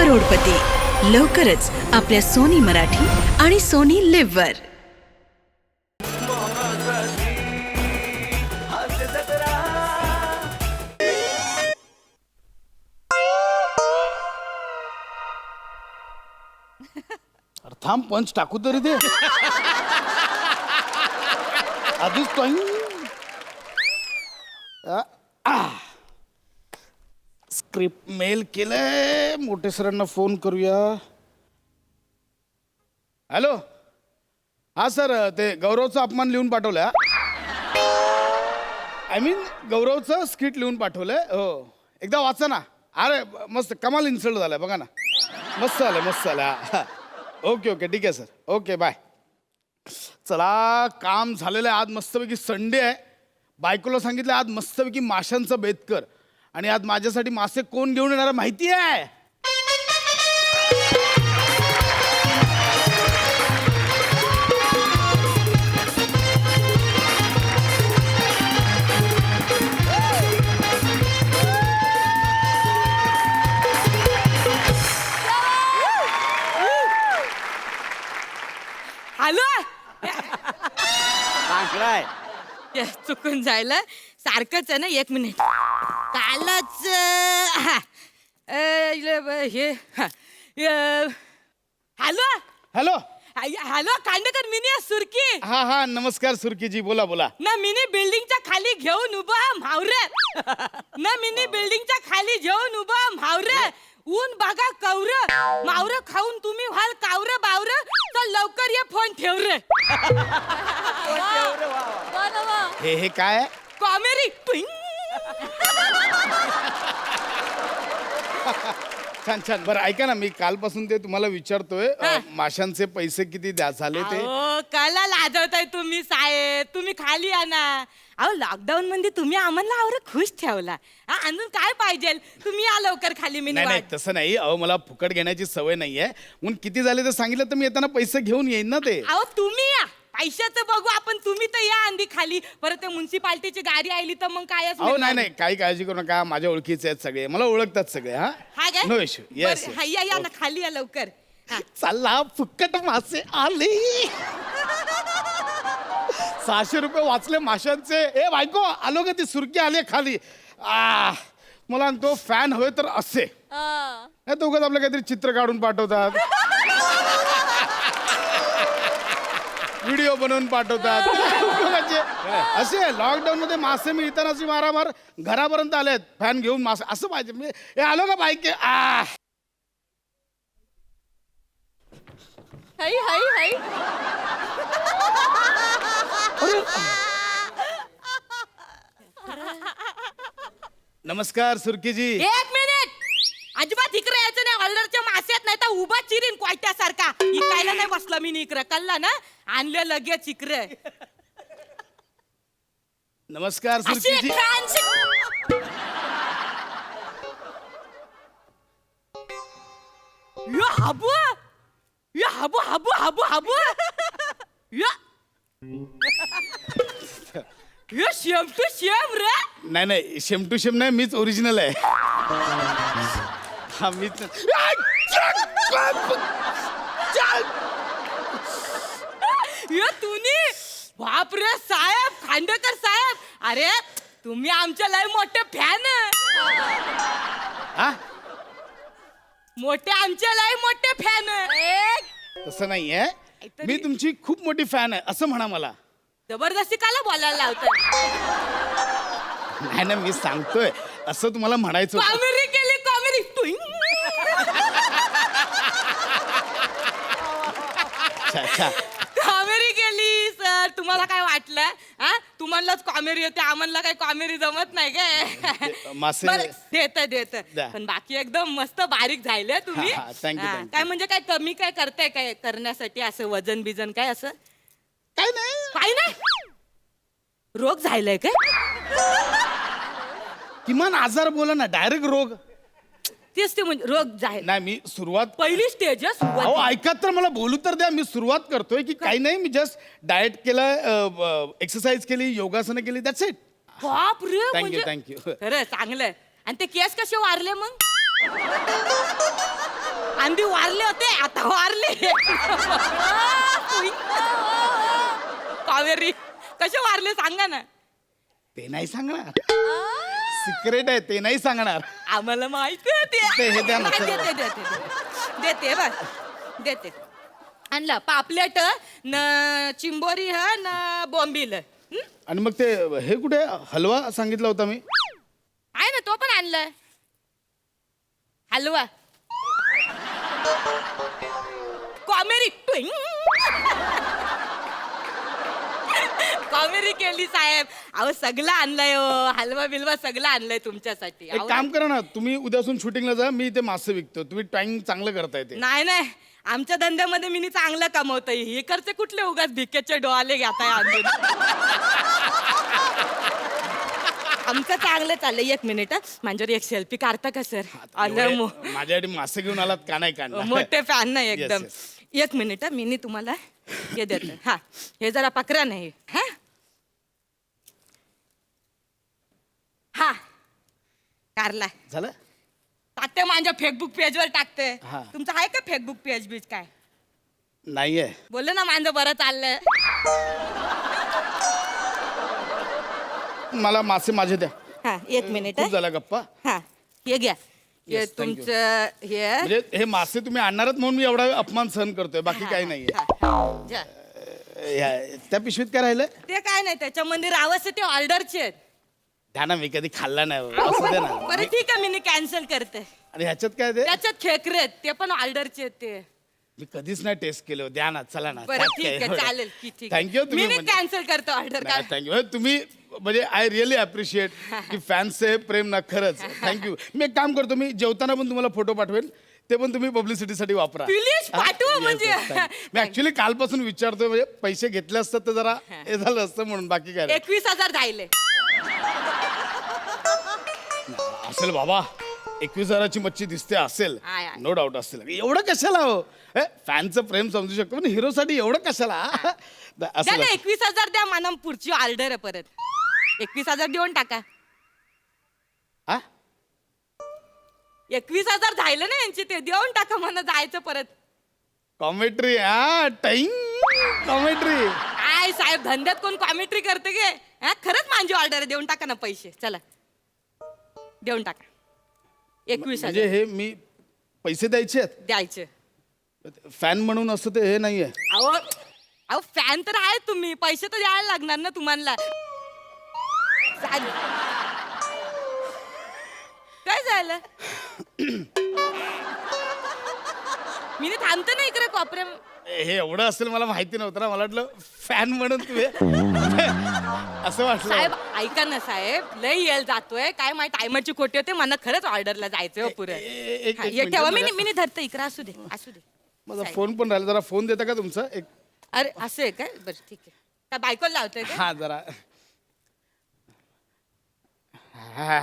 करोडपती लवकरच आपल्या सोनी मराठी आणि सोनी लिव्ह वर. थांब पंच टाकू तरी दे. आधीच स्क्रिप्ट मेल केलंय. मोठे सरांना फोन करूया. हॅलो. हा सर, ते गौरवचा अपमान लिहून पाठवलंय. आय मीन गौरवचं स्क्रिप्ट लिहून पाठवलंय. हो, एकदा वाचा ना. अरे मस्त, कमाल इन्सल्ट झालाय बघा ना. मस्त झालं, मस्त झालं. ओके ओके, ठीक आहे सर. Okay bye. चला, काम झालेलं आहे. आज मस्तपैकी संडे आहे. बायकोला सांगितलं आज मस्तपैकी माशांचं बेत कर. आणि आज माझ्यासाठी मासे कोण घेऊन येणार माहिती आहे? हॅलो. काय चुकून जायला सारखंच आहे ना. एक मिनिट. कालच हे हॅलो हॅलो. हॅलो खांडेकर, मिनी सुरकी. हा हा, नमस्कार सुरकीजी, बोला बोला. ना मिनी बिल्डिंगच्या खाली घेऊन उभा म्हावरे. ना मिनी बिल्डिंगच्या खाली घेऊन उभा म्हावरे. ऊन बघा कौर. मावर खाऊन तुम्ही व्हाल कावर बावर. तर लवकर ये फोन ठेव रे. हे काय आहे? कॉमेडी. छान छान. बरं ऐका ना, मी कालपासून ते तुम्हाला विचारतोय, माशांचे पैसे किती द्या झाले ते. काला लाजवताय तुम्ही साहेब. तुम्ही खाली या ना. अहो लॉकडाऊन मध्ये तुम्ही आम्हाला आवर खुश ठेवला. अजून काय पाहिजे? तुम्ही या लवकर खाली. मी नाही तसं नाही. अहो मला फुकट घेण्याची सवय नाहीये. म्हणून किती झाले ते सांगितलं तर मी येताना पैसे घेऊन येईन ना ते. अहो तुम्ही या. पैशाचं बघू आपण. तुम्ही तर या आंधी खाली. परत म्युन्सिपाल्टीची गाडी आली तर मग काय? अहो नाही, काही काळजी करू नका. माझ्या ओळखीचे आहेत सगळे, मला ओळखतात सगळे. हा काय? No issue. येस. या ना खाली या लवकर. चला, फुकट मासे आले. 600 रुपये वाचले माशांचे. ए बायको, आलो का? ती सुरकी आली खाली. मला तो फॅन हवे तर असे. हे दोघं आपलं काहीतरी चित्र काढून पाठवतात, व्हिडिओ बनवून पाठवतात. असे लॉकडाऊन मध्ये मासे मिळताना अशी मारामार घरापर्यंत आलेत फॅन घेऊन. मासे असं पाहिजे. मी हे आलो का बाईक? हाय हाय हाय. नमस्कार सुरकीजी. एक मिनिट. अजिबात इकडे यायचं नाही. ऑर्डरच्या मास्यात नाही तर उभा चिरीन कोयत्यासारखा. इकायला नाही बसला मी इकडे. कळला ना? आणलं लगेच इकडे. नमस्कार सुरकीजी. हाबू हाबू हाबू हाबू हाबू. शेम टू शेम रे. नाही, शेम टू शेम नाही, मीच ओरिजिनल आहे. हा मीच. तुम्ही बापरे साहेब, खांडेकर साहेब. अरे तुम्ही आमच्या लय मोठे फॅन. मोठे आमच्या लय मोठे फॅन. तसं नाहीये. मी तुमची खूप मोठी फॅन आहे असं म्हणा मला. जबरदस्ती काला बोलायला लावताय? नाही ना, मी सांगतोय असं तुम्हाला म्हणायचं होतं. कॉमेडी केली कॉमेडी. कॉमेडी केली सर. तुम्हाला काय वाटलं? तुम्हालाच कॉमेडी येते, आम्हाला काही कॉमेडी जमत नाही काय? मासे देत. पण बाकी एकदम मस्त बारीक झाले तुम्ही. थँक्यू. काय म्हणजे काय कमी काय करताय काय करण्यासाठी? असं वजन बिजन काय असं? काय नाही. रोग झालाय काय? किमान आजार बोला ना. डायरेक्ट रोग. तेच ते म्हणजे रोग जाहीर. नाही, मी सुरुवात पहिली स्टेज. अहो ऐका तर, मला बोलू तर द्या. मी सुरुवात करतोय की काही नाही. मी जस्ट डाएट केलं, एक्सरसाइज केली, योगासनं केली, दॅट्स इट. बाप रे. थँक्यू. खरं चांगलंय. आणि ते केस कसे वारले मग? आंधी वारले होते आता वारले. कावेरी कसे वारले सांगा ना. ते नाही सांगणार, सिक्रेट आहे, ते नाही सांगणार. आम्हाला माहिती आहे ते हे द्या ना. नाही, देते बस देते. आणला पापलेट न चिंबोरी ह न बोंबील. आणि मग ते हे कुठे हलवा सांगितला होता मी? आहे ना, तो पण आणलाय हलवा. कॉमेडी कॉमेडी केली साहेब. अहो सगळं आणलंय हो, हलवा बिलवा सगळं आणलंय तुमच्यासाठी. एक काम करा ना, तुम्ही उद्यापासून शूटिंगला जा, मी इथे मासे विकतो, तुम्ही टाइम चांगलं करताय ते. नाही आमच्या धंद्यामध्ये मी चांगलं कमवतोय. हे करते कुठले उगाच भिकेचे डोळे घेताय आणून. आमचं चांगलं चाललंय. 1 मिनिट माझ्यावर एक सेल्फी काढता का सर? माझ्यासाठी मासे घेऊन आलात का नाही काढणार? मोठे फॅन नाही Yes, एकदम. yes. 1 मिनिट मी तुम्हाला हे देते. हा हे जरा पकरा नाही. हा कारला झालं? टाकते माझ्या फेसबुक पेजवर टाकते. हा. तुमचं आहे का फेसबुक पेज बीज काय? नाहीये. बोलले ना माझं बरं चाललंय. मला मासे माझे द्या. हा 1 मिनिट. खूप झाला गप्पा. हा हे घ्या. हे Yes, thank you. तुमचं हे म्हणजे हे मासे तुम्ही आणणारच म्हणून मी एवढा अपमान सहन करतोय, बाकी काही नाहीये. घ्या. त्या पिशवीत काय राहिलं? ते काय नाही त्याच्यामध्ये रावाचे ते ऑर्डरचे आहेत. द्या ना, मी कधी खाल्ला नाही, असं दे ना. बरं ठीक आहे मी कॅन्सल करते. आणि ह्याच्यात काय ते? त्याच्यात खेकरे आहेत ते पण ऑर्डरचे आहेत ते. मी कधीच नाही टेस्ट केलं, द्या ना, चला ना. बरं ठीक आहे चालेल की ठीक. थँक्यू. मी तुम्ही कॅन्सल करतो ऑर्डर काय. थँक्यू. तुम्ही म्हणजे आय रिअली अप्रिशिएट की फॅन्सचे प्रेम ना, खरंच थँक्यू. मी एक काम करतो, मी जेवताना पण तुम्हाला फोटो पाठवेल, ते पण तुम्ही पब्लिसिटीसाठी वापरा. प्लीज पाठवा म्हणजे. मी ऍक्च्युली कालपासून विचारतोय, म्हणजे पैसे घेतले असतात तर जरा हे झालं असतं म्हणून, बाकी काय नाही. 21,000 जायले. असेल बाबा, 21,000ची मच्छी दिसते, असेल, आय, आय. नो डाऊट असेल. एवढं कशाला हो? फॅनचं प्रेम समजू शकतो, पण हिरोसाठी एवढं कशाला? द्या असेल. ना 21,000 द्या मला, पुढची ऑर्डर आहे परत. 21,000 देऊन टाका. हा? 21,000 झालं ना यांची, ते देऊन टाका मला, जायचं परत. कॉमेट्री. हा टाइम कॉमेट्री. काय साहेब धंद्यात कोण कॉमेंट्री करते गे? खरंच माझी ऑर्डर आहे, देऊन टाका ना पैसे. चला देऊन टाका. 21,000 म्हणजे हे मी पैसे द्यायचे आहेत द्यायचे. फॅन म्हणून, असं ते हे नाहीये. अहो फॅन तर आहे तुम्ही, पैसे तर द्यायला लागणार ना तुम्हाला. काय झालं? मी थांबते ना इकडे कोपऱ्या. हे एवढं असेल मला माहिती नव्हतं ना, मला वाटलं फॅन म्हणून तुम्ही असं वाटलं. साहेब ऐका ना साहेब, लय येल जातोय काय माहिती, टायमाची खोटी होते, मला खरंच ऑर्डरला जायचंय हो पुरे. एक हे मिनिट ठेवा, बघा. मी धरते इकडे. असू दे असू दे. माझा फोन पण राहिला, जरा फोन देता का तुमचा? एक अरे असं आहे काय? बरं ठीक आहे. काय बायकोला लावतोय का? हा जरा.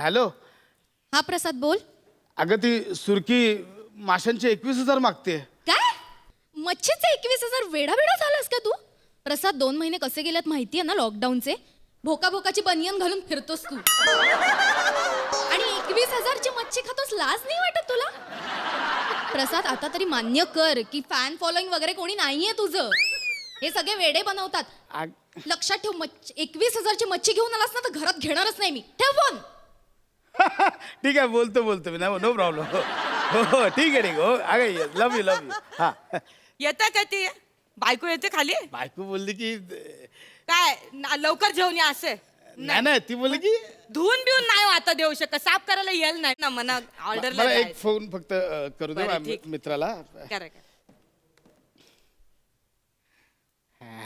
हॅलो. हा प्रसाद बोल. अगं ती सुरकी माशांचे 21,000 मागते. काय मच्छीचे 21,000? वेडा झालास का तू? प्रसाद 2 महिने कसे गेलेत माहितीये ना लॉकडाऊनचे. भोका भोकाची बनियन घालून फिरतोस तू आणि 21,000ची मच्छी खातोस. लाज नाही वाटत तुला? प्रसाद आता तरी मान्य कर की फॅन फॉलोईंग वगैरे कोणी नाहीये तुझं. हे सगळे वेडे बनवतात. लक्षात ठेव, 21,000ची मच्छी घेऊन आलास ना तर घरात घेणारच नाही मी. ठेव फोन. ठीक आहे, बोलतो मी. नाही, नो प्रॉब्लेम. हो ठीक आहे. हो अगं लव यू. हा येतं का ती बायको? येते खाली. बायको बोलली की काय लवकर जेवण या असे. नाही, ती बोलली की धुवून बिवून नाही हो आता देऊ शकत, साफ करायला येईल नाही ना मना. ऑर्डरला मला एक फोन फक्त करू दे बरं, माझ्या ठीक. मित्राला. करा.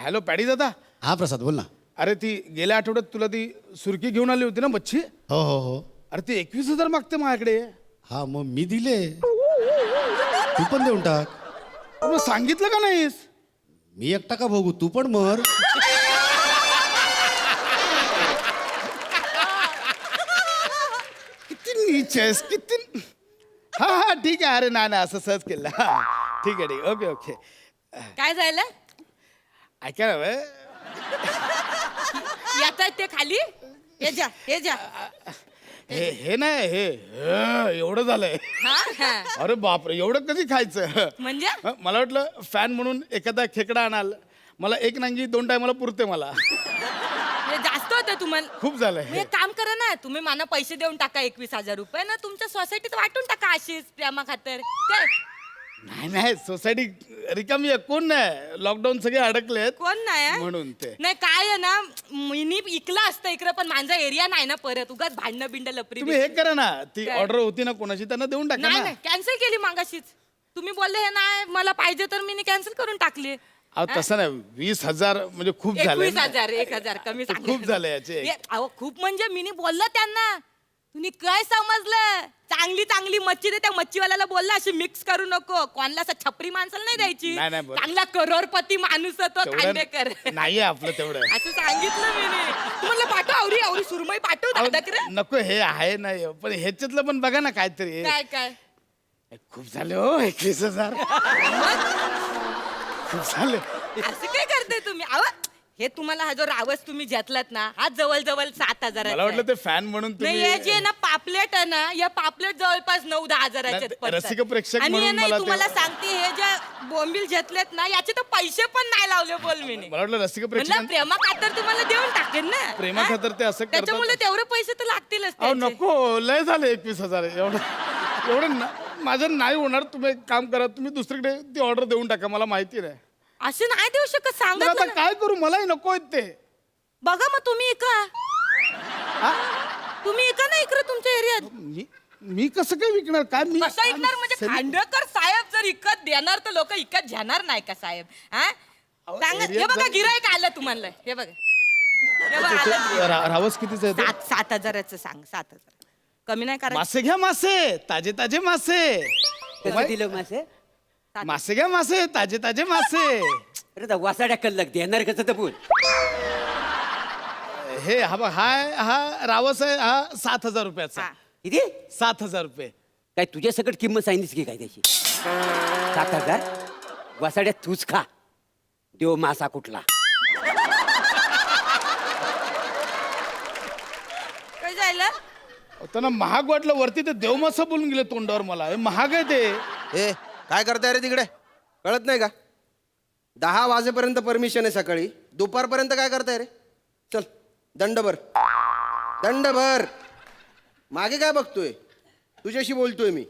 हॅलो पॅडी दादा. हा प्रसाद बोल ना. अरे ती गेल्या आठवड्यात तुला ती सुरकी घेऊन आली होती ना मच्छी. हो. अरे ती 21,000 मागते माझ्याकडे. हा मग मी दिले, तू पण देऊन टाक. मग सांगितलं का नाहीस? मी एकटा का भोगू, तू पण मर. किती नीच आहेस, किती. हा ठीक आहे. अरे नाही असं सहज केलं. ठीक आहे. ओके. काय झालं? ऐका ना बे. येतात ते खाली. हे जा. हे नाही हे एवढं झालंय. हा, हा. अरे बापरे, एवढं कधी खायचं? म्हणजे मला वाटलं फॅन म्हणून एखादा खेकडा आणाल. मला एक नांगी 2 टायमाला पुरते मला. हे जास्त होतं तुम्हाला. खूप झालंय. मी एक काम करा ना, तुम्ही मला पैसे देऊन टाका 21,000 रुपये ना, तुमच्या सोसायटीत वाटून टाका अशीच प्रेमा खातर. काय नाही सोसायटी रिकामी आहे. कोण नाही, लॉकडाऊन सगळे अडकलेत कोण नाही आहे? म्हणून ते. नाही काय आहे ना, मी इकलं असतं इकडं, पण माझा एरिया नाही ना परत, उगाच भांडणं बिंड लपरी. तुम्ही हे करा ना, ती काय? ऑर्डर होती ना कोणाची, त्यांना देऊन टाका नाही ना. नाही कॅन्सल केली मागाशीच. तुम्ही बोलले हे नाही मला पाहिजे तर मी कॅन्सल करून टाकली. अहो तसं नाही, 20,000 म्हणजे खूप झाले. 21,000 1,000 कमी ते सांगितलं. खूप झाले याचे. अहो खूप म्हणजे मी बोललं त्यांना. तुम्ही काय समजलं? चांगली चांगली मच्छी दे, त्या मच्छीवाल्याला बोलला अशी मिक्स करू नको, कोणाला असं छपरी माणसाला नाही द्यायची. नाही, नाही, बरं. चांगला करोडपती माणूस आहे तो तेवढं खांडेकर. नाहीये आपलं तेवढं. असं सांगितलं मी. तुम्हाला पाठव आवरी आवरी सुरमई पाठव अहो, दादा. नको हे आहे नाही, पण ह्याच्यातलं पण बघा ना काहीतरी. काय काय खूप झाले हो 21,000. खूप झाले. असं काय करताय तुम्ही? अहो हे तुम्हाला हा जो रावस तुम्ही घेतलात ना, हा जवळ 7,000. मला वाटलं ते फॅन म्हणून नाही हे जे तुम्ही. ना पापलेट आहे ना, या पापलेट जवळपास 9-10 हजाराचे नाही, पडतात. रसिक प्रेक्षक आणि हे म्हणून नाही मला तुम्हाला ते- सांगते, हे जे बोंबील घेतलेत ना, याचे तर पैसे पण नाही लावले बोल मी. मला वाटलं रसिक म्हणलं प्रेक्षक. प्रेमा खातर तुम्हाला देऊन टाकेन ना. प्रेमा हा? खातर ते असं करतात. त्याच्यामुळे तेवढे पैसे तर लागतीलच अहो त्यांचे. नको, लय झाले 21,000. एवढं माझं नाही होणार. तुम्ही एक काम करा, तुम्ही दुसरीकडे ती ऑर्डर देऊन टाका, मला माहिती नाही. असे नाही देऊ शकत, मग सांगा आता काय करू, मलाही नको आहेत ते. बघा मग तुम्ही इका. हा? तुम्ही इका ना इकडे तुमच्या एरियात. मी कसं काय विकणार? काय मी कसं ऐकणार म्हणजे खांडेकर साहेब जर इकत देणार तर लोक इकत घेणार नाही का साहेब? हा सांगा. हे एरियात बघा जा- गिरायक आलं तुम्हाला. हे बघा हे बघा आलं. रावस कितीच आहे ते? 7,000चं सांग. 7,000 कमी नाही करायचं. मासे घ्या, मासे ताजे ताजे मासे. कसं दिलं मासे? मासे घ्या, मासे ताजे ताजे मासे. अरे तर वासाड्या कल्लक देणार कसं तर बोल. हे हा बघ, हा रावस आहे, हा 7,000 रुपयाचा. हा. किती? 7,000 रुपये. काय तुझ्या सकट किंमत सांगितलीस की काय त्याची? 7,000 वासाड्यात तूच खा. देव मासा कुठला? काय झालं? त्यांना महाग वाटलं, वरती ते देवमासा बोलून गेले तोंडावर. मला हे महाग आहे ते. ए काय करताय रे तिकडे? कळत नाही का? 10 वाजेपर्यंत परमिशन आहे सकाळी, दुपारपर्यंत काय करताय रे? चल दंड भर, दंड भर. मागे काय बघतोय? तुझ्याशी बोलतोय मी.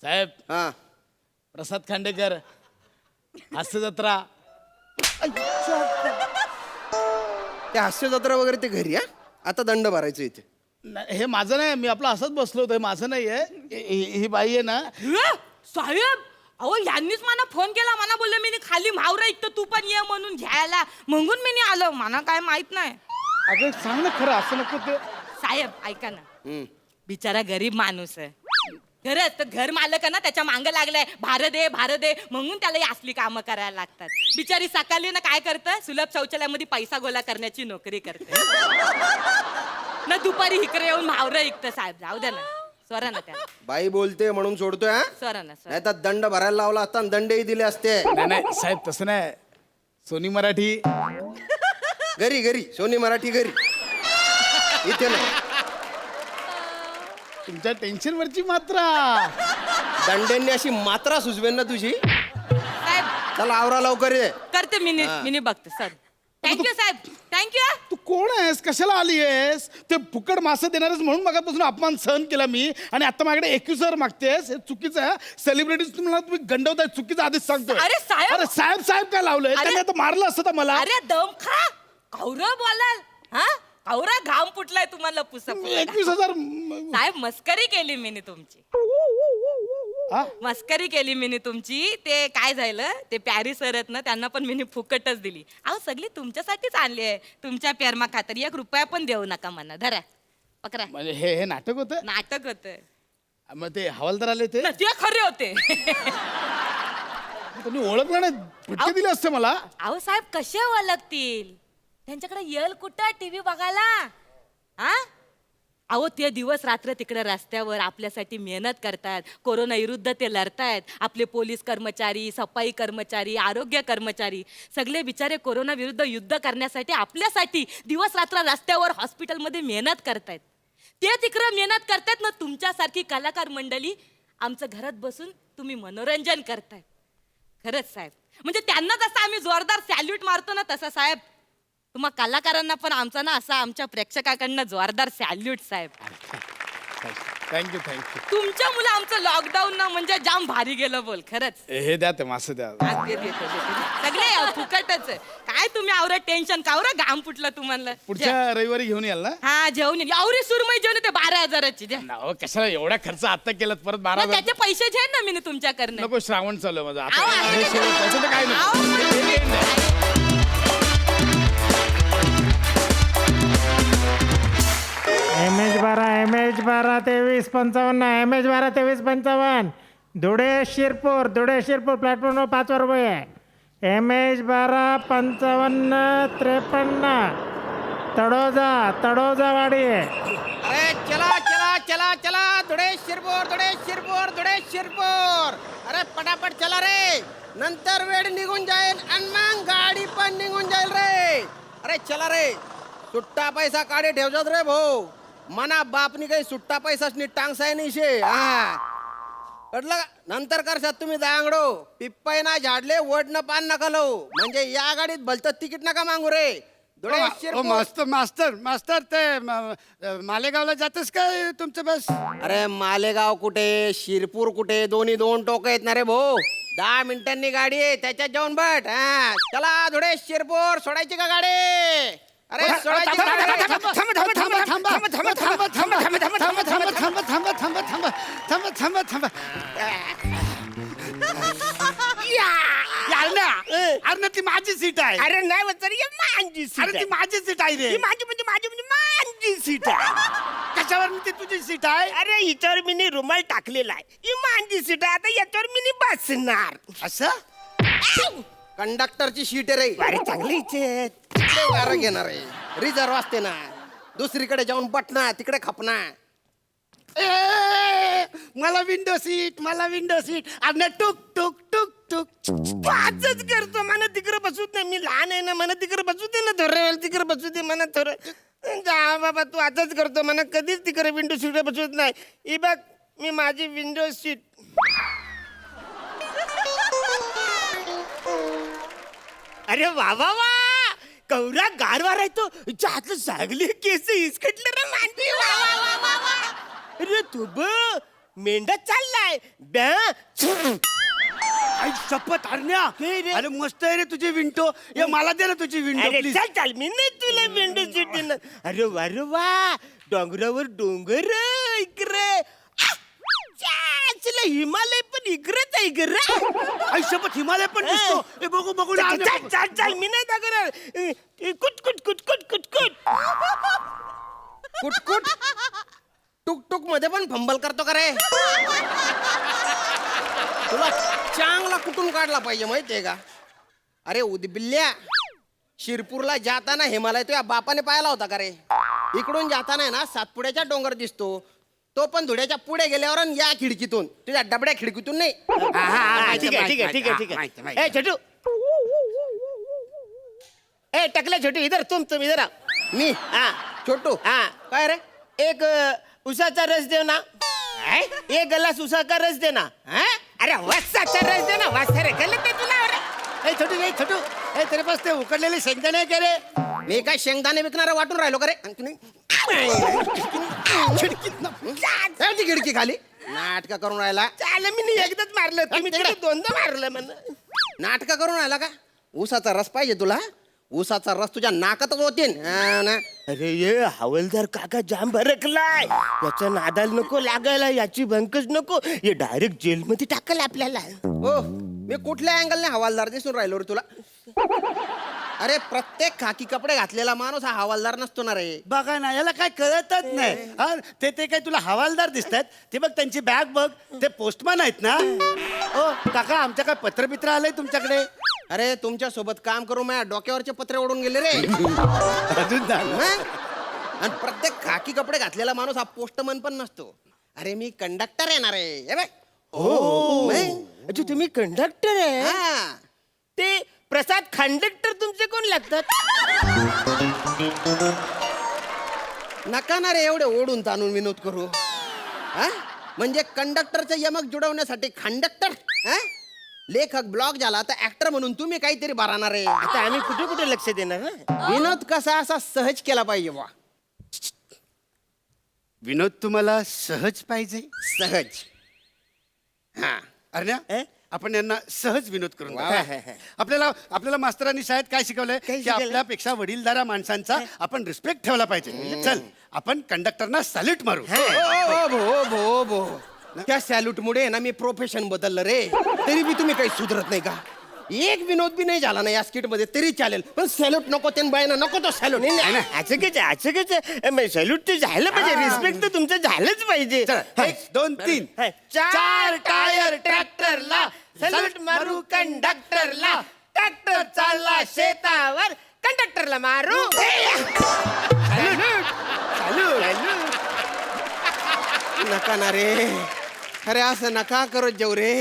साहेब, हा प्रसाद खांडेकर, हास्य जत्रा. ते हास्य जत्रा वगैरे ते घरी. हा आता दंड भरायचं इथे. नाही, हे माझं नाही, मी आपलं असंच बसलो होतो. हे माझं नाही आहे. ही बाई आहे ना. साहेब अहो यांनीच मला फोन केला. मला बोलले मी खाली म्हावरा इथं तू पण ये म्हणून घ्यायला, म्हणून मी आलो. मला काय माहित नाही. अगं सांग ना खरं, असं नको ते. साहेब ऐका ना, हम्म. बिचारा गरीब माणूस आहे. खरंच तर घर मालक आहे ना, त्याच्या मांग लागलाय भार दे म्हणून त्याला ही असली कामं करायला लागतात. बिचारी सकाळी ना काय करतं, सुलभ शौचालयामध्ये पैसा गोळा करण्याची नोकरी करते ना, दुपारी इकडे येऊन म्हावरं ऐकतं. साहेब जाऊ द्या ना, स्वरा ना त्या बाई बोलते म्हणून सोडतोय. हा स्वरा ना स्वरा. नाही तर दंड भरायला लावला असता आणि दंडही दिले असते. नाही नाही साहेब, तसं नाही. सोनी मराठी. घरी घरी सोनी मराठी घरी, इथे नाही. तुमच्या टेन्शनवरची मात्रा. दंड्यांनी अशी मात्रा सुचवेन ना तुझी. साहेब चला आवरा लवकर ये. करते मिनी बघते सर. थँक्यू साहेब, थँक्यू. तू कोण आहेस? कशाला आली आहेस? ते फुकट मासे देणारच म्हणून मगापासून अपमान सहन केला मी, आणि आता माझ्याकडे 21,000 मागतेस. हे चुकीचं आहे. सेलिब्रिटीज तुम्ही गंडवताय, चुकीचं आधीच सांगतोय. अरे साहेब! अरे साहेब साहेब काय लावलंय? अरे! त्याने आता मारलं असतं तर मला. अरे दम खा, कौरव बोलाल. हा कौरा घाम फुटलाय तुम्हाला पुसा. 21,000. साहेब मस्करी केली मी तुमची. हा? मस्करी केली मी तुमची. ते काय झालं, ते प्यारी सर आहेत ना, त्यांना पण मी फुकटच दिली. अहो सगळी तुमच्यासाठीच आणली आहे, तुमच्या प्रेमा खातर. 1 रुपया पण देऊ नका म्हणा. धरा पकरा. म्हणजे हे नाटक होतं. नाटक होत. मग ते हवालदार आले ते ते खरे होते. तुम्ही ओळखलं नाही, फटके दिले असते मला. अहो साहेब कसे ओळखतील? त्यांच्याकडे येल कुठं टीव्ही बघायला? हा अहो ते दिवस रात्र तिकडे रस्त्यावर आपल्यासाठी मेहनत करतात. कोरोना विरुद्ध ते लढतायत. आपले पोलीस कर्मचारी, सफाई कर्मचारी, आरोग्य कर्मचारी सगळे बिचारे कोरोना विरुद्ध युद्ध करण्यासाठी आपल्यासाठी दिवस रात्र रस्त्यावर हॉस्पिटलमध्ये मेहनत करतायत. ते तिकडं मेहनत करतात ना, तुमच्यासारखी कलाकार मंडळी आमचं घरात बसून तुम्ही मनोरंजन करताय. खरंच साहेब, म्हणजे त्यांना जसं आम्ही जोरदार सॅल्यूट मारतो ना, तसं साहेब तुम्हा कलाकारांना पण आमचा ना असा आमच्या प्रेक्षकाकडनं जोरदार सॅल्यूट साहेब. Thank you thank you. तुमच्यामुळे आमचं लॉकडाऊन ना म्हणजे जाम भारी गेलं बोल. खरंच हे द्या ते मासे द्या. सगळे फुकटच आहे. काय तुम्ही आवरत टेन्शन कावरं घाम फुटलं तुम्हाला. पुढच्या रविवारी घेऊन याल ना? हा जेवण आवरी सुरमई जेवण ते 12,000ची द्या. हो, कशाला एवढा खर्च आता केलात परत मग 12,000? त्याचे पैसे जे ना मी तुमच्याकडनं. नको, श्रावण चालू आहे माझा अहो, आता. असं हे कसं? शेवट, त्याचं तर काय अहो, नाही. MH12 2355 MH12 2355 धुळे शिरपूर प्लॅटफॉर्मवर 5 रुपये आहे. MH12 5553 तडोजावाडी आहे. अरे चला चला चला चला, धुळे शिरपूर. अरे पटापट चला रे, नंतर वेळ निघून जाईल आणि मग गाडी पण निघून जाईल रे. अरे चला रे, सुट्टा पैसा काढे ठेवतात रे भाऊ. मना बापनी काही सुट्टा पैसा टांगसाय नाही शे. हा कळलं का? नंतर करशात तुम्ही दांगडो, पिप्पाई ना झाडले वडनं पान नका लावू. म्हणजे या गाडीत भलतं तिकीट नका मागू रे. धुळे शिरपूर. मास्तर ते मालेगावला जातेस काय तुमचं बस? अरे मालेगाव कुठे, शिरपूर कुठे, दोन्ही 2 टोक आहेत ना रे भाऊ. 10 मिनिटांनी गाडी आहे, त्याच्यात जाऊन बट. हा चला धुळे शिरपूर, सोडायची का गाडी? अरे सोडायची का गाडी? अरे ती माझी सीट आहे. अरे नाही माझी सीट अरे ती माझी सीट आहे रे. माझी सीट आहे. कशावर ती तुझी सीट आहे? अरे हिच्यावर मी रुमाल टाकलेला आहे. ही माझी सीट आहे. आता याच्यावर मी बसणार. असं कंडक्टरची शीट आहे रे. अरे चांगली इच्छे वारं घेणार आहे, रिझर्व असते ना. दुसरीकडे जाऊन बटना, तिकडे खपना. मला विंडो सीट अरे टुक टुक टुक टुक. तू आजच करतो. मला तिकडे बसू दे. मी लहान आहे ना, मला तिकडे बसू दे ना. थोडं तिकडे बसू दे मला थोडं. जा बाबा, तू आजच करतो. मला कधीच तिकडे विंडो सीट बसवत नाही. ही बघ, मी माझी विंडो सीट. अरे वा वा वा, कवरा गारवा राहतो. हातलं सागली केस इसकटलं रे मांडी. वा वा वा वा वा. अरे तू मेंढा चाललाय ब्या. आई शपथ हरण्या. हे रे. अरे मस्त आहे रे तुझी विंडो. ये मला दे ना तुझी विंडो अरे प्लीज. चल मी नाही तुला विंडो सीट देणार. अरे वा डोंगरावर डोंगर इकडे. चला हिमालय पण इकडेच आहे इकडे. आई शपथ हिमालय पण दिसतो. हे बघू बघू ना. चल मी नाही दाखवणार. कुट कुट कुट कुट कुट कुट. कुटकुट टुक टुक मध्ये पण फंबल करतो का रे? तुला चांगला कुठून काढला पाहिजे माहितीये का? अरे उदबिल्ल्या, शिरपूरला जाताना हिमालय तुझ्या बापाने पाहिला होता का रे? इकडून जाताना ना सातपुड्याचा डोंगर दिसतो. तो पण धुळ्याच्या पुढे गेल्यावर आणि या खिडकीतून, तुझ्या डबड्या खिडकीतून नाही. ठीक आहे. ए छोटू, ए टकले छोटू, इधर तुम इधर आ. मी हा छोटू हा काय रे? एक उसाचा रस देव ना. एक गलास उसाचा रस दे ना. अरे वसाचा रस दे ना. वासा रे गलत आहे तुला. ए छोटू ए तेरे पास ते उकडलेले शेंगदाणे आहे का रे? मी काय शेंगदाणे विकणारा वाटून राहिलो का रे? आणि तुम्ही खिडकी खाली नाटक करून राहिला. चाल मी एकदाच मारलं. तुम्ही तिकडे. तिकडे 2दा मारलं म्हणा. नाटक करून राहिला का? ऊसाचा रस पाहिजे तुला? ऊसाचा रस तुझ्या नाकातच होते ना. अरे ये हवलदार काका जाम भरकलाय. याच्या नादाला नको लागायला. याची बंकच नको. हे डायरेक्ट जेलमध्ये टाकल आपल्याला. हो, मी कुठल्या अँगलने हवालदार दिसून राहिलो रे तुला? अरे प्रत्येक खाकी कपडे घातलेला माणूस हा हवालदार नसतो ना रे. बघा ना, याला काय कळतच नाही. हा ते काय तुला हवालदार दिसतात? ते बघ त्यांची बॅग बघ. ते पोस्टमॅन आहेत ना? ओ काका, आमच्या काय पत्रबित्र आलंय तुमच्याकडे? अरे तुमच्या सोबत काम करून माझ्या डोक्यावरचे पत्रे ओढून गेले रे. अजून झालं. हं? आणि प्रत्येक खाकी कपडे घातलेला माणूस हा पोस्टमन पण नसतो. अरे मी कंडक्टर येणार आहे. हे बघ. हो मग? अच्छा तुम्ही कंडक्टर आहे. हा. ते प्रसाद कंडक्टर तुमचे कोण लागतात? नका ना रे एवढे ओढून ताणून विनोद करू हा म्हणजे कंडक्टरचं यमक जुडवण्यासाठी कंडक्टर हा लेखक ब्लॉग झाला तर ऍक्टर म्हणून तुम्ही काहीतरी भरणार आहे आता आम्ही कुठे कुठे लक्ष देणार ना विनोद कसा असा सहज केला पाहिजे बा विनोद तुम्हाला सहज पाहिजे सहज हा अरे आपण यांना सहज विनोद करून वा, दाखवू. वा, वा, वा. आपल्याला मास्तरांनी शाळेत काय शिकवलंय काय की शिकवलंय? आपल्यापेक्षा वडीलधाऱ्या माणसांचा आपण रिस्पेक्ट ठेवला पाहिजे चल आपण कंडक्टरना सॅल्यूट मारू भो भो त्या सॅल्यूट मुळे ना मी प्रोफेशन बदललं रे तरी बी तुम्ही काही सुधरत नाही का एक विनोद बी नाही झाला ना या स्किट मध्ये तरी चालेल पण सॅल्यूट नको ते बायना नको तो सॅल्यूट सॅल्यूट ते झालं पाहिजे रिस्पेक्ट तर तुमचं झालंच पाहिजे 1 2 3 चार टायर ट्रॅक्टरला सॅल्यूट मारू कंडक्टरला ट्रॅक्टर चालला शेतावर कंडक्टरला मारू नका ना रे अरे असं नका करत जाऊ रे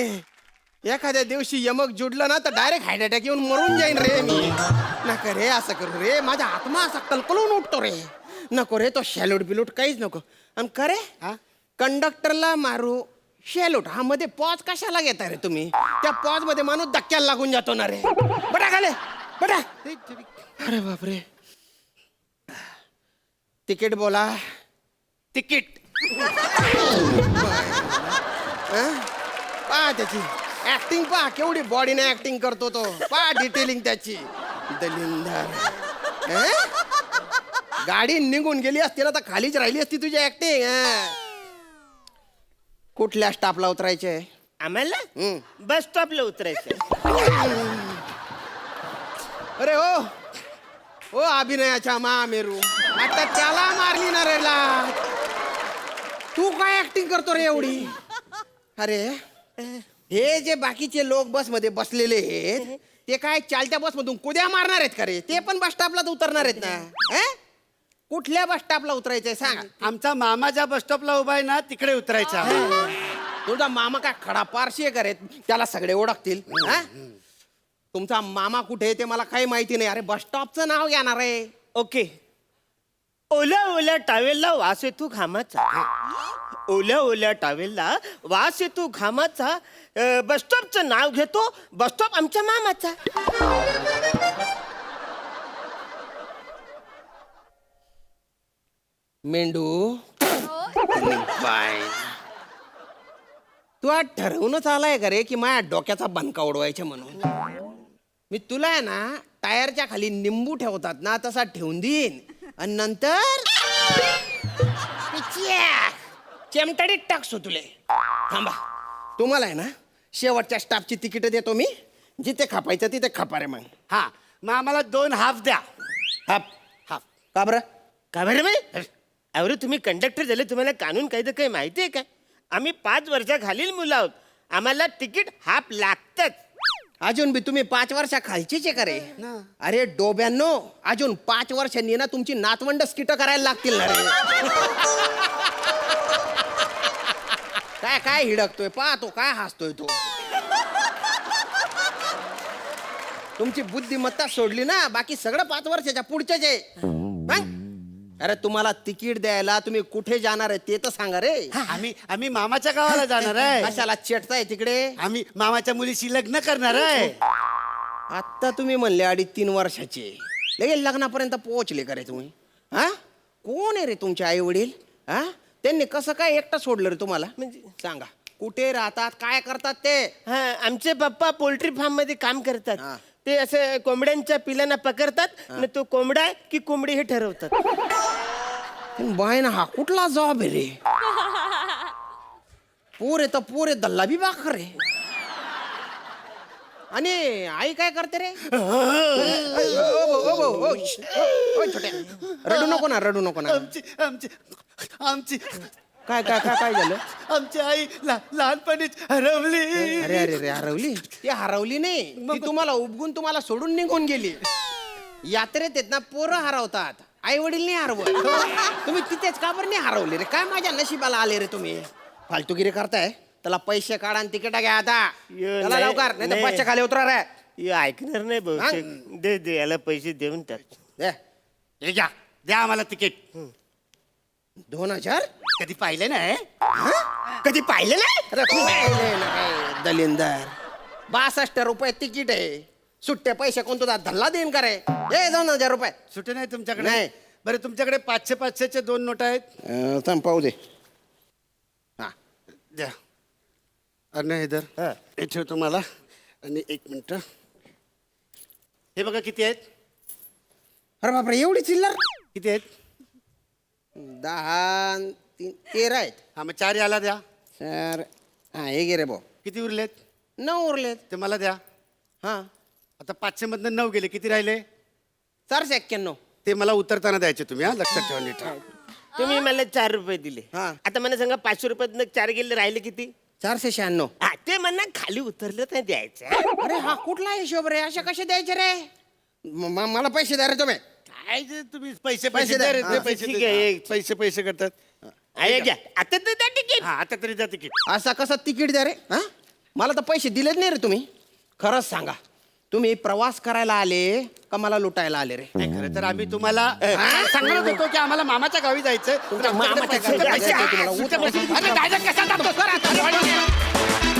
एखाद्या दिवशी यमक जुडलं ना तर डायरेक्ट हार्ट अटॅक येऊन मरून जाईन रे मी नका रे असं करू रे माझा आत्मा असा कलकलून उठतो रे नको रे तो शॅल्यूट बिलूट काहीच नको आणि खरे कंडक्टरला मारू शॅल्यूट हा मध्ये पॉज कशाला घेता रे तुम्ही त्या पॉज मध्ये माणूस धक्क्याला लागून जातो ना रे बटा खाले बटा अरे बापरे तिकीट बोला तिकीट पहा त्याची ऍक्टिंग पहा केवढी बॉडीने ऍक्टिंग करतो तो पहा डिटेलिंग त्याची दलिंदर गाडी निघून गेली असती ना तर खालीच राहिली असती तुझी ऍक्टिंग कुठल्या स्टॉपला उतरायचे आम्हाला बस स्टॉपला उतरायचं अरे हो अभिनयाच्या महामेरू आता त्याला मारली ना रे ला तू काय ऍक्टिंग करतो रे एवढी अरे हे जे बाकीचे लोक बस मध्ये बसलेले आहेत ते काय चालत्या बस मधून कुद्या मारणार आहेत का रे ते पण बस स्टॉपला उतरणार आहेत ना कुठल्या बस स्टॉपला उतरायचंय सांग आमचा मामा ज्या बस स्टॉपला उभा आहे ना तिकडे उतरायचा तुझा मामा काय खडा पारशी आहे का रे त्याला सगळे ओळखतील हा? तुमचा मामा कुठे आहे ते मला काही माहिती नाही अरे बस स्टॉपचं नाव घेणार आहे ओके ओल्या टावेलला वास येतो घामाचा ओल्या टावेलला वास येतो घामाचा बस स्टॉपचं नाव घेतो बस स्टॉप आमच्या मामाचा मेंढू तू आज ठरवूनच आलाय का रे की माझ्या डोक्याचा बनका उडवायचा म्हणून मी तुला आहे ना टायरच्या खाली निंबू ठेवतात ना तसा ठेवून देईन आणि नंतर चेमटाडीत टाकसो तुले थांबा तुम्हाला आहे ना शेवटच्या स्टाफची तिकीट देतो मी जिथे खापायचं तिथे खापा रे मग हा मग आम्हाला 2 हाफ द्या हाफ हाफ का बरं का बरं बाई अरे तुम्ही कंडक्टर झाले तुम्हाला कानून कायदा काही माहिती आहे का आम्ही 5 वर्षाखालील मुलं आहोत आम्हाला तिकीट हाफ लागतच अजून बी तुम्ही 5 वर्षा खालचीच आहे का रे अरे डोब्यांनो अजून 5 वर्षांनी ना तुमची नातवंड स्किट करायला लागतील ना रे काय हिडकतोय पाहतो काय हसतोय तो तुमची बुद्धिमत्ता सोडली ना बाकी सगळं 5 वर्षाच्या पुढच्याच आहे हं? अरे तुम्हाला तिकीट द्यायला तुम्ही कुठे जाणार आहे ते तर सांगा रे आम्ही मामाच्या गावाला जाणार आहे कशाला चेटताय तिकडे आम्ही मामाच्या मुलीशी लग्न करणार आहे आता तुम्ही म्हणले 2.5-3 वर्षाचे लगेच लग्नापर्यंत पोहोचले का रे तुम्ही हा कोण आहे रे तुमचे आई वडील हा त्यांनी कसं काय एकटं सोडलं रे तुम्हाला म्हणजे सांगा कुठे राहतात काय करतात ते हा आमचे पप्पा पोल्ट्री फार्म मध्ये काम करतात हा. ते असं कोंबड्यांच्या पिलांना पकडतात आणि तो कोंबडा आहे की कोंबडी हे ठरवतात बाय ना हा कुठला जॉब आहे रे पोरे तर पोरे दल्ला बी बाकर रे आणि आई काय करते रे छोट्या रडू नको ना आमची काय काय काय काय झालं आमची आई लहानपणीच हरवली अरे अरे रे हरवली ती हरवली नाही ती तुम्हाला उपगून तुम्हाला सोडून निघून गेली यात्रेत आहेत ना पोरं हरवतात आई वडील नाही हरवत तुम्ही तिथेच का बरं नाही हरवले रे काय माझ्या नशिबाला आले रे तुम्ही फालतूगिरी करताय त्याला पैसे काढा आणि तिकीट घ्या आता त्याला लवकर नाही तर बसच्या खाली उतरा रे हे ऐकणार नाही बहुतेक दे याला पैसे देऊन टाक दे. हे घ्या द्या आम्हाला तिकीट 2000? कधी पाहिले नाही कधी पाहिले नाही अरे, पाहिले ना काय दलिंदर 62 रुपये तिकीट आहे सुट्टे पैसे कोण तुझा धल्ला देईन का रे 2000 रुपये सुटे नाही तुमच्याकडे नाही. बरं तुमच्याकडे 500-500चे 2 नोट आहेत थांब पाहू दे हा द्या अरे इधर हे ठेवतो मला आणि 1 मिनिट हे बघा किती आहेत अरे बापरे एवढी चिल्लर किती आहेत 10 13 आहेत हा मग 4 याला द्या सर हा हे गे रे भाऊ किती उरलेत 9 उरलेत ते मला द्या हा आता 500 मधनं 9 गेले किती राहिले 491 ते मला उतरताना द्यायचे तुम्ही हा लक्षात ठेवा नीट तुम्ही मला 4 रुपये दिले हा. आता मला सांगा 500 रुपयात 4 गेले राहिले किती 496 हा ते म्हणा खाली उतरलं तर द्यायचं अरे हा कुठला हिशोब रे अशा कसे द्यायचे रे मला पैसे द्या रे तुम्ही काय जे तुम्ही पैसे पैसे पैसे द्या. द्या रे, हा, ते पैसे ठीक द्या. आहे. हा, पैसे पैसे करतात आहे घ्या आता तर त्या तिकीट हा आता तरी द्या तिकीट असा कसा तिकीट द्या रे हा मला तर पैसे दिलेच नाही रे तुम्ही खरंच सांगा तुम्ही प्रवास करायला आले का मला लुटायला आले रे नाही खरं तर आम्ही तुम्हाला सांगत होतो की आम्हाला मामाच्या गावी जायचं तुमच्या मामाच्या गावी जायचंय तुम्हाला. अरे, direct कसा टाकतो? सर, आता-